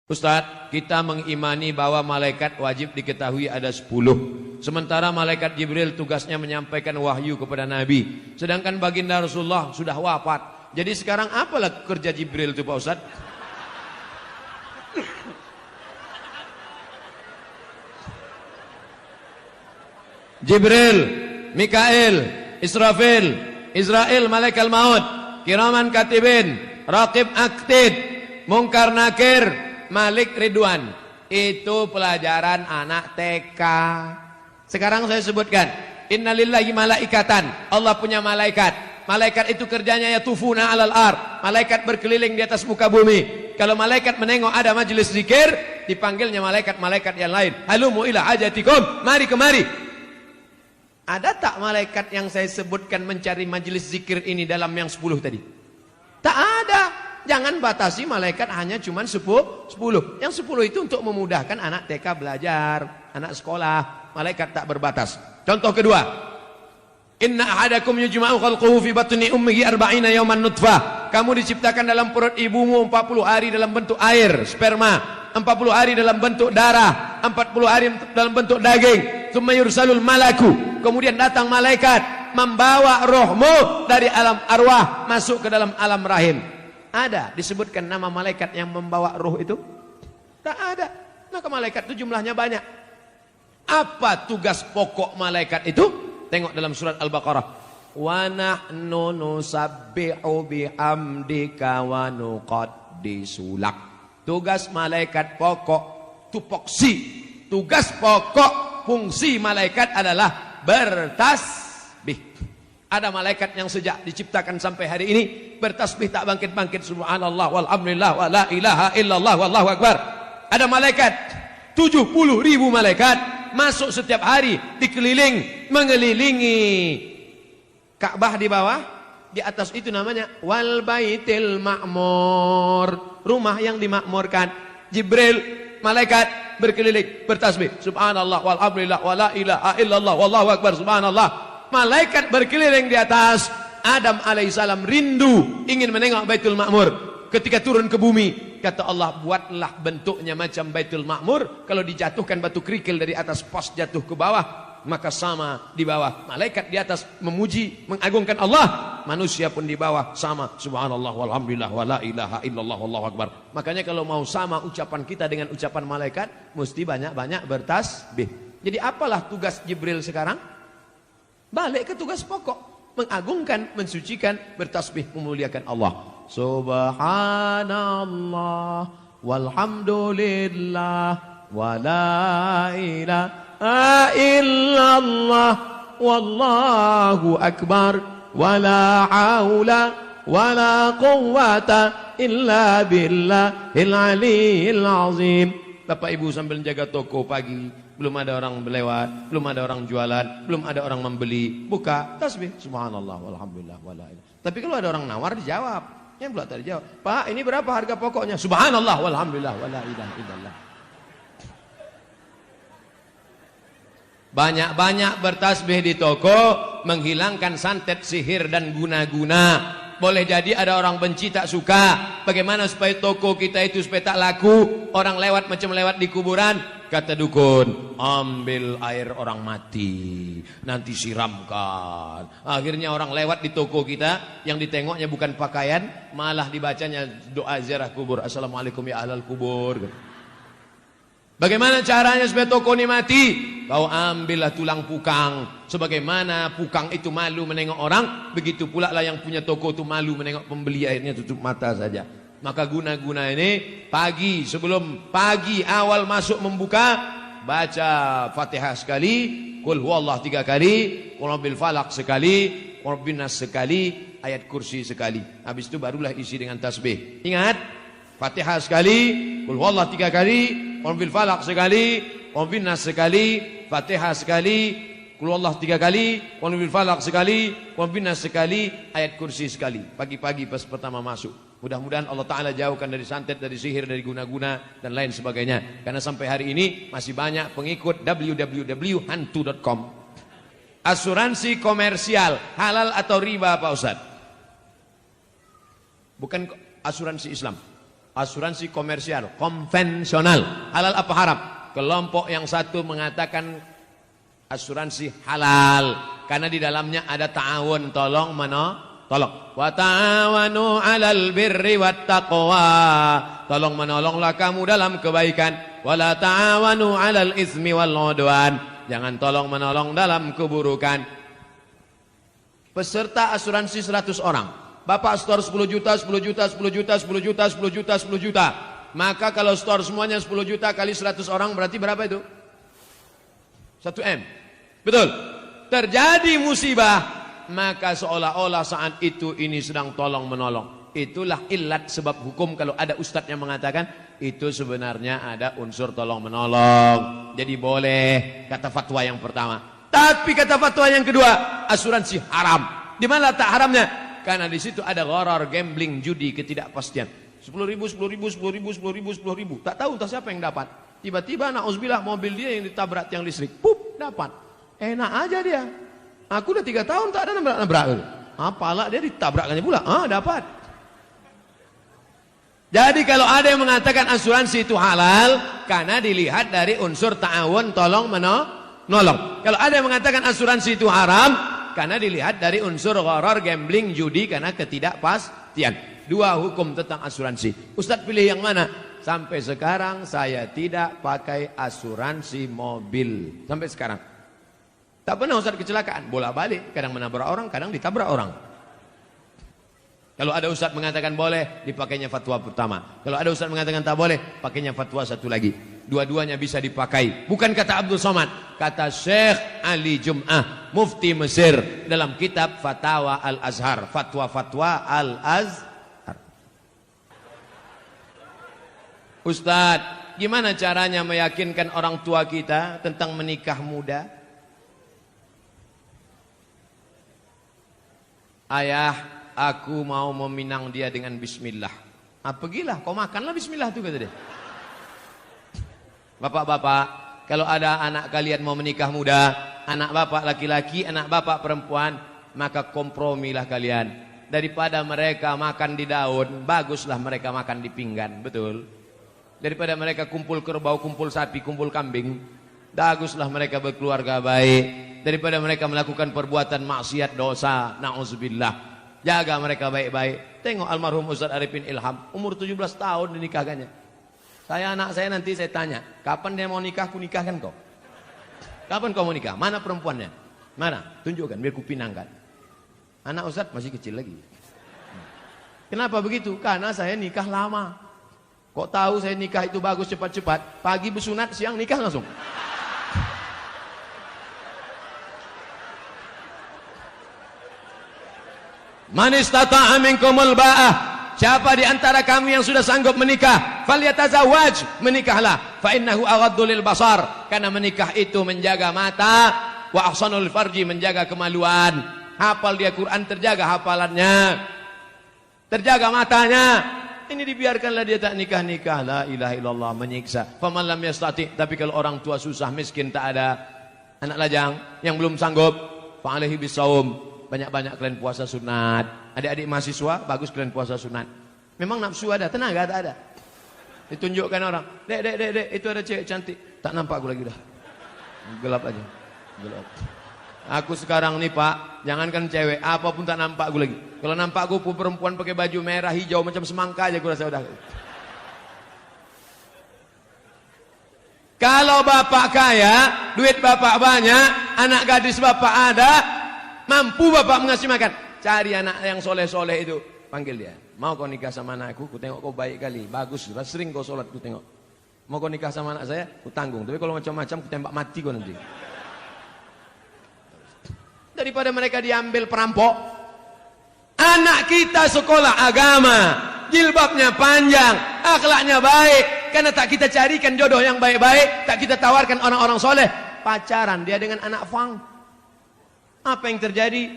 Ustadz, kita mengimani bahwa malaikat wajib diketahui ada 10. Sementara malaikat Jibril tugasnya menyampaikan wahyu kepada Nabi. Sedangkan baginda Rasulullah sudah wafat. Jadi sekarang apalah kerja Jibril itu Pak Ustadz? Jibril, Mikail, Israfil, Israel malaikat maut, kiraman katibin, raqib aktid, mungkar nakir, Malik Ridwan. Itu pelajaran anak TK. Sekarang saya sebutkan, innalillahi malaikatan. Allah punya malaikat. Malaikat itu kerjanya yatufuna alal ar. Malaikat berkeliling di atas muka bumi. Kalau malaikat menengok ada majelis zikir, dipanggilnya malaikat-malaikat yang lain. Halumu ila hajatikum, mari kemari. Ada tak malaikat yang saya sebutkan mencari majelis zikir ini dalam yang 10 tadi? Tak ada. Jangan batasi malaikat hanya cuma 10. Yang 10 itu untuk memudahkan anak TK belajar, anak sekolah. Malaikat tak berbatas. Contoh kedua, inna ahadakum yujma'u khalquhu fi batni ummihi 40 yawman nutfah. Kamu diciptakan dalam perut ibumu 40 hari dalam bentuk air, sperma, 40 hari dalam bentuk darah, 40 hari dalam bentuk daging. Tsumma yursalul malaku. Kemudian datang malaikat membawa rohmu dari alam arwah masuk ke dalam alam rahim. Ada disebutkan nama malaikat yang membawa roh itu? Tak ada. Maka malaikat itu jumlahnya banyak. Apa tugas pokok malaikat itu? Tengok dalam surat Al-Baqarah. Wa nahnu nusabbihu bihamdika wa nuqaddisu lak. Tugas malaikat pokok, tupoksi. Tugas pokok fungsi malaikat adalah bertasbih. Ada malaikat yang sejak diciptakan sampai hari ini bertasbih tak bangkit-bangkit, subhanallah walhamdulillah wa la ilaha illallah wallahu akbar. Ada malaikat 70.000 malaikat masuk setiap hari dikeliling mengelilingi Ka'bah di bawah, di atas itu namanya wal baitil ma'mur, rumah yang dimakmurkan. Jibril malaikat berkeliling bertasbih subhanallah walhamdulillah wa la ilaha illallah wallahu akbar subhanallah. Malaikat berkeliling di atas. Adam alaihissalam rindu ingin menengok Baitul Ma'mur. Ketika turun ke bumi, kata Allah, buatlah bentuknya macam Baitul Ma'mur. Kalau dijatuhkan batu kerikil dari atas pos jatuh ke bawah, maka sama di bawah. Malaikat di atas memuji, mengagungkan Allah. Manusia pun di bawah sama. Subhanallah walhamdulillah wa la ilaha illallah wallahu akbar. Makanya kalau mau sama ucapan kita dengan ucapan malaikat, mesti banyak-banyak bertasbih. Jadi apalah tugas Jibril sekarang? Balik ke tugas pokok, mengagungkan, mensucikan, bertasbih, memuliakan Allah. Subhanallah walhamdulillah wa la ilaha illallah wallahu akbar wa la haula wa la quwwata illa billahil aliyyil azim. Bapak Ibu sambil jaga toko pagi, belum ada orang berlewat, belum ada orang jualan, belum ada orang membeli, buka tasbih subhanallah walhamdulillah wala ilaha. Tapi kalau ada orang nawar dijawab, yang pula tak dijawab. Pak, ini berapa harga pokoknya? Subhanallah walhamdulillah wala ilaha illallah. Banyak-banyak bertasbih di toko menghilangkan santet, sihir dan guna-guna. Boleh jadi ada orang benci tak suka. Bagaimana supaya toko kita itu supaya tak laku? Orang lewat macam lewat di kuburan. Kata dukun, ambil air orang mati, nanti siramkan. Akhirnya orang lewat di toko kita, yang ditengoknya bukan pakaian, malah dibacanya doa ziarah kubur. Assalamualaikum ya ahlal kubur. Bagaimana caranya supaya toko ini mati? Kau ambillah tulang pukang. Sebagaimana pukang itu malu menengok orang, begitu pula lah yang punya toko itu malu menengok pembeli, akhirnya tutup mata saja. Maka guna-guna ini pagi, sebelum pagi awal masuk membuka, baca Fatihah sekali, Qul huwallah 3 kali, Qul bil falaq sekali, Qul bin nas sekali, ayat kursi sekali. Habis itu barulah isi dengan tasbih. Ingat, Fatihah sekali, Qul huwallah 3 kali, Qul bil falaq sekali, Qul bin nas sekali, Fatihah sekali, Qul huwallah 3 kali, Qul bil falaq sekali, Qul bin nas sekali, ayat kursi sekali. Pagi-pagi pas pertama masuk. Mudah-mudahan Allah Ta'ala jauhkan dari santet, dari sihir, dari guna-guna dan lain sebagainya. Karena sampai hari ini masih banyak pengikut www.hantu.com. Asuransi komersial halal atau riba Pak Ustaz? Bukan asuransi Islam. asuransi komersial, konvensional. Halal apa haram? Kelompok yang satu mengatakan asuransi halal karena di dalamnya ada ta'awun, tolong tolong. Wa ta'awanu 'alal birri wat taqwa. Tolong menolonglah kamu dalam kebaikan. Wa la ta'awanu 'alal ismi wal 'udwan. Jangan tolong menolong dalam keburukan. Peserta asuransi 100 orang. Bapak store 10 juta, 10 juta, 10 juta, 10 juta, 10 juta, 10 juta. Maka kalau store semuanya 10 juta kali 100 orang berarti berapa itu? 1 M. Betul. Terjadi musibah. Maka seolah-olah saat itu ini sedang tolong menolong. Itulah ilat sebab hukum kalau ada ustadz yang mengatakan itu sebenarnya ada unsur tolong menolong. Jadi boleh kata fatwa yang pertama. Tapi kata fatwa yang kedua, asuransi haram. Di mana tak haramnya? Karena di situ ada gharar, gambling, judi, ketidakpastian. 10.000, 10.000, 10.000, 10.000, 10.000. Tak tahu entah siapa yang dapat. Tiba-tiba na'udzubillah mobil dia yang ditabrak tiang listrik. Pup, dapat. Enak aja dia. Aku udah 3 tahun tak ada nabrak-nabrak. Apalah dia ditabrakkannya pula. Dapat. Jadi kalau ada yang mengatakan asuransi itu halal karena dilihat dari unsur ta'awun, tolong menolong. Kalau ada yang mengatakan asuransi itu haram karena dilihat dari unsur gharar, gambling, judi karena ketidakpastian. 2 hukum tentang asuransi. Ustadz pilih yang mana? Sampai sekarang saya tidak pakai asuransi mobil. Sampai sekarang. Tak pernah Ustadz kecelakaan, bolak-balik, kadang menabrak orang, kadang ditabrak orang. Kalau ada Ustadz mengatakan boleh, dipakainya fatwa pertama. Kalau ada Ustadz mengatakan tak boleh, pakainya fatwa satu lagi. Dua-duanya bisa dipakai. Bukan kata Abdul Somad, kata Syekh Ali Jum'ah, mufti Mesir dalam kitab Fatawa Al-Azhar, fatwa-fatwa Al-Azhar. Ustadz, gimana caranya meyakinkan orang tua kita tentang menikah muda? Ayah, aku mau meminang dia dengan bismillah. Pergilah, kau makanlah bismillah tuh kata dia. Bapak-bapak, kalau ada anak kalian mau menikah muda, anak bapak laki-laki, anak bapak perempuan, maka kompromilah kalian. Daripada mereka makan di daun, baguslah mereka makan di pinggan, betul? Daripada mereka kumpul kerbau, kumpul sapi, kumpul kambing, baguslah mereka berkeluarga baik. Daripada mereka melakukan perbuatan maksiat, dosa, na'udzubillah. Jaga mereka baik-baik. Tengok almarhum Ustaz Arifin Ilham, umur 17 tahun dinikahkannya. Anak saya nanti saya tanya, kapan dia mau nikah, ku nikahkan kau. Kapan kau mau nikah? Mana perempuannya? Mana? Tunjukkan, biar ku pinangkan. Anak Ustaz masih kecil lagi. Kenapa begitu? Karena saya nikah lama. Kok tahu saya nikah itu bagus cepat-cepat? Pagi bersunat, siang nikah langsung. Man istata'a minkumul ba'ah, siapa di antara kamu yang sudah sanggup menikah, falyatazawwaj, menikahlah, fa innahu aghaddu lil basar, karena menikah itu menjaga mata, wa ahsanul farji, menjaga kemaluan. Hafal dia Quran, terjaga hafalannya, terjaga matanya. Ini dibiarkanlah dia tak nikah-nikah, la ilaha illallah, menyiksa. Faman lam yastati, tapi kalau orang tua susah, miskin, tak ada anak lajang yang belum sanggup, fa alaihi bisawm, banyak-banyak kalian puasa sunat. Adik-adik mahasiswa, bagus kalian puasa sunat. Memang nafsu ada, tenaga tak ada. Ditunjukkan orang, dek, itu ada cewek cantik. Tak nampak aku lagi dah. Gelap aja. Gelap. Aku sekarang nih Pak, jangankan cewek, apapun tak nampak aku lagi. Kalau nampak aku perempuan pakai baju merah, hijau, macam semangka aja aku rasa udah. Kalau bapak kaya, duit bapak banyak, anak gadis bapak ada, mampu bapak mengasih makan, cari anak yang soleh-soleh itu, panggil dia. Mau kau nikah sama anakku? Ku tengok kau baik kali, bagus, sering kau sholat, ku tengok. Mau kau nikah sama anak saya? Ku tanggung. Tapi kalau macam-macam, ku tembak mati kau nanti. Daripada mereka diambil perampok, anak kita sekolah agama, jilbabnya panjang, akhlaknya baik, karena tak kita carikan jodoh yang baik-baik, tak kita tawarkan orang-orang soleh, pacaran dia dengan anak fang. Apa yang terjadi?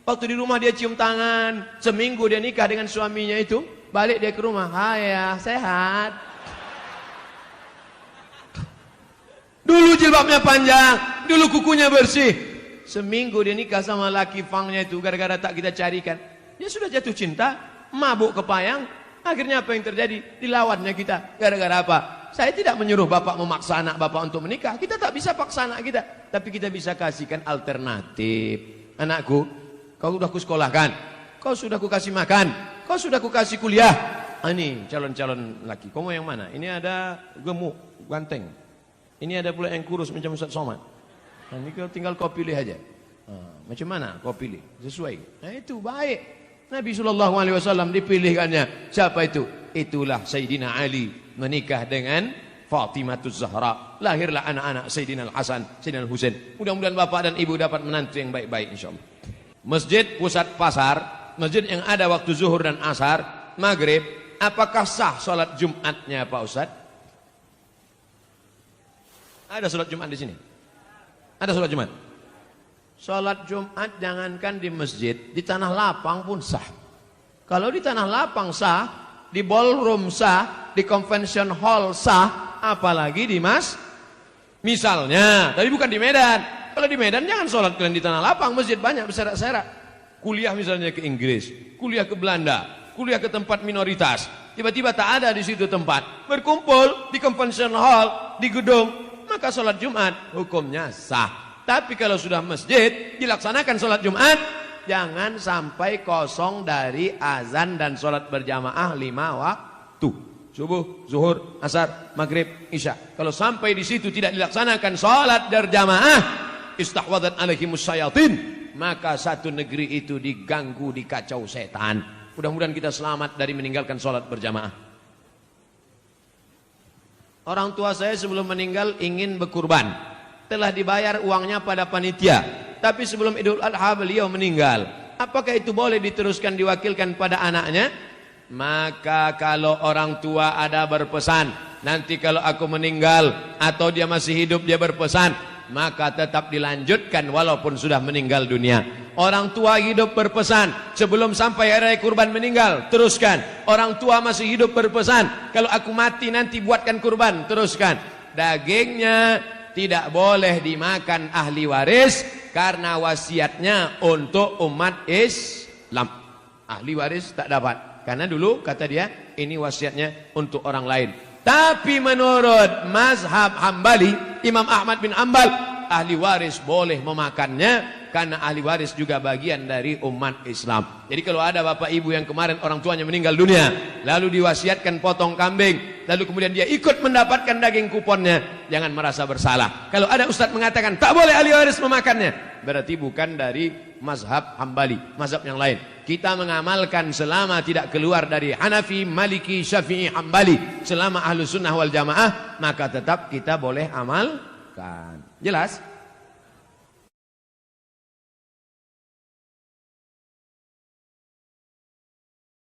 Waktu di rumah dia cium tangan, seminggu dia nikah dengan suaminya itu, balik dia ke rumah, hai ya, sehat. Dulu jilbabnya panjang, dulu kukunya bersih. Seminggu dia nikah sama laki fangnya itu, gara-gara tak kita carikan. Dia sudah jatuh cinta, mabuk kepayang, Akhirnya apa yang terjadi? Dilawannya kita. Gara-gara apa? Saya tidak menyuruh bapak memaksa anak bapak untuk menikah. Kita tak bisa paksa anak kita. Tapi kita bisa kasihkan alternatif. Anakku, kau sudah kusekolahkan. Kau sudah kukasih makan. Kau sudah kukasih kuliah. Ini calon-calon laki. Kau mau yang mana? Ini ada gemuk, ganteng. Ini ada pula yang kurus macam Ustaz Somad. Ini kau tinggal kau pilih aja. Macam mana kau pilih? Sesuai. Nah itu baik. Nabi SAW dipilihkannya. Siapa itu? Itulah Sayyidina Ali menikah dengan Fatimatuz Zahra. Lahirlah anak-anak Sayyidina Al-Hasan, Sayyidina Al-Husain. Mudah-mudahan bapak dan ibu dapat menantu yang baik-baik insyaAllah. Masjid pusat pasar, masjid yang ada waktu zuhur dan asar, maghrib, apakah sah sholat Jumatnya Pak Ustaz? Ada sholat Jumat di sini? Ada sholat Jumat? Sholat Jumat jangankan di masjid, di tanah lapang pun sah. Kalau di tanah lapang sah, di ballroom sah, di convention hall sah, apalagi di misalnya, tapi bukan di Medan. Kalau di Medan jangan sholat kalian di tanah lapang, masjid banyak berserak-serak. Kuliah misalnya ke Inggris, kuliah ke Belanda, kuliah ke tempat minoritas, tiba-tiba tak ada di situ tempat, berkumpul di convention hall, di gedung, maka sholat Jumat hukumnya sah. Tapi kalau sudah masjid dilaksanakan sholat Jumat, jangan sampai kosong dari azan dan sholat berjamaah 5 waktu. Subuh, zuhur, asar, maghrib, isya. Kalau sampai di situ tidak dilaksanakan sholat berjamaah, istahwadat alaihimus syayatin, maka satu negeri itu diganggu, dikacau setan. Mudah-mudahan kita selamat dari meninggalkan sholat berjamaah. Orang tua saya sebelum meninggal ingin berkurban. Telah dibayar uangnya pada panitia. Tapi sebelum Idul Adha beliau meninggal. Apakah itu boleh diteruskan diwakilkan pada anaknya? Maka kalau orang tua ada berpesan, nanti kalau aku meninggal atau dia masih hidup dia berpesan, maka tetap dilanjutkan walaupun sudah meninggal dunia. Orang tua hidup berpesan, sebelum sampai hari kurban meninggal, teruskan. Orang tua masih hidup berpesan, kalau aku mati nanti buatkan kurban, teruskan. Dagingnya tidak boleh dimakan ahli waris karena wasiatnya untuk umat Islam. Ahli waris tak dapat. Karena dulu kata dia ini wasiatnya untuk orang lain. Tapi menurut mazhab Hambali, Imam Ahmad bin Hanbal, ahli waris boleh memakannya karena ahli waris juga bagian dari umat Islam. Jadi kalau ada bapak ibu yang kemarin orang tuanya meninggal dunia, lalu diwasiatkan potong kambing, lalu kemudian dia ikut mendapatkan daging kuponnya, jangan merasa bersalah. Kalau ada ustadz mengatakan tak boleh ahli waris memakannya, berarti bukan dari mazhab Hambali, mazhab yang lain. Kita mengamalkan selama tidak keluar dari Hanafi, Maliki, Syafi'i, Hambali, selama ahlu sunnah wal jamaah, maka tetap kita boleh amalkan. Jelas?